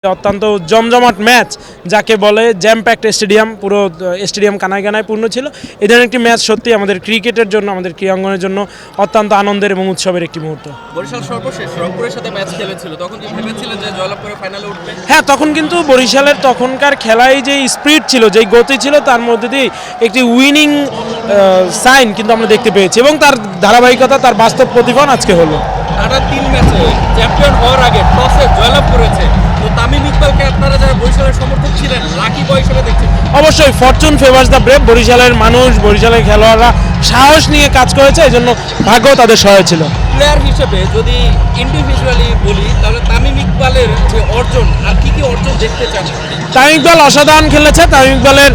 অত্যন্ত জমজমাট ম্যাচ যাকে বলে জ্যাম প্যাকড স্টেডিয়াম, পুরো স্টেডিয়াম কানায় কানায় পূর্ণ ছিল। এই ধরনের একটি ম্যাচ সত্যি আমাদের ক্রিকেটের জন্য, আমাদের ক্রীড়াঙ্গনের জন্য অত্যন্ত আনন্দের এবং উৎসবের একটি মুহূর্ত। বরিশাল সর্বশেষ রংপুরের সাথে ম্যাচ খেলেছিল, তখন কি ভেবেছিলেন যে জয়লাভ করে ফাইনালে উঠবে? হ্যাঁ, তখন কিন্তু বরিশালের তখনকার খেলায় যে স্পিরিট ছিল, যেই গতি ছিল, তার মধ্যে দিয়ে একটি উইনিং সাইন কিন্তু আমরা দেখতে পেয়েছি এবং তার ধারাবাহিকতা, তার বাস্তব প্রতিফলন আজকে হলো। টানা 3 ম্যাচে চ্যাম্পিয়ন হওয়ার আগে টসে জয়লাভ করেছে। তো তামিম ইকবালকে আপনারা যারা বরিশালের সমর্থক ছিলেন লাকি বয় হিসেবে দেখছেন? অবশ্যই ফরচুন ফেভার্স দ্য ব্রেভ। বরিশালের মানুষ, বরিশালের খেলোয়াড়রা সাহস নিয়ে কাজ করেছে, এই জন্য ভাগ্য তাদের সহায় ছিল। প্লেয়ার হিসেবে যদি ইন্ডিভিজুয়ালি বলি, তাহলে তামিম ইকবালের যে অর্জন, আর কি কি অর্জন দেখতে চান? তামিম ইকবাল অসাধারণ খেলেছে। তামিম ইকবালের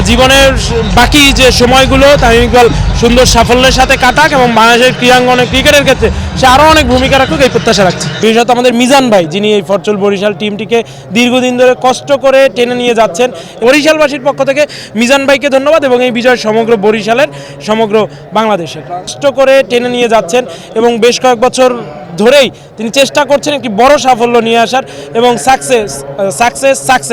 জীবনের বাকি যে সময়গুলো তামিম ইকবাল সুন্দর সাফল্যের সাথে কাটাক এবং বাংলাদেশের ক্রীড়াঙ্গনে ক্রিকেটের ক্ষেত্রে সে আরও অনেক ভূমিকা রাখুক, এই প্রত্যাশা রাখছি। বিশেষত আমাদের মিজান ভাই, যিনি এই ফরচুন বরিশাল টিমটিকে দীর্ঘদিন ধরে কষ্ট করে টেনে নিয়ে যাচ্ছেন, বরিশালবাসীর পক্ষ থেকে মিজান ভাইকে ধন্যবাদ এবং এই বিজয় সমগ্র বরিশালের, সমগ্র বাংলাদেশের। কষ্ট করে টেনে নিয়ে যাচ্ছেন এবং বেশ কয়েক বছর ধরেই তিনি চেষ্টা করছেন একটি বড় সাফল্য নিয়ে আসার এবং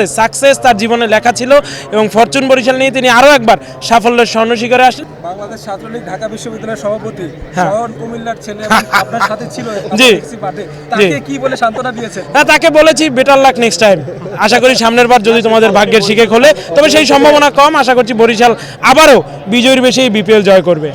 সাকসেস তার জীবনে লেখা ছিল এবং ফরচুন বরিশাল নিয়ে তিনি আরও একবার সাফল্যের স্বর্ণশিখরে আসেন। বাংলাদেশ ছাত্রলীগ ঢাকা বিশ্ববিদ্যালয়ের সভাপতি, হ্যাঁ। শহর কুমিল্লার ছেলে এবং আপনার সাথে ছিল জি। তাকে কি বলে সান্ত্বনা দিয়েছেন? হ্যাঁ, তাকে বলেছি বেটার লাক নেক্সট টাইম। আশা করি সামনের বার যদি তোমাদের ভাগ্যের শিখে খোলে, তবে সেই সম্ভাবনা কম। আশা করছি বরিশাল আবারও বিজয়ীর বেশি বিপিএল জয় করবে।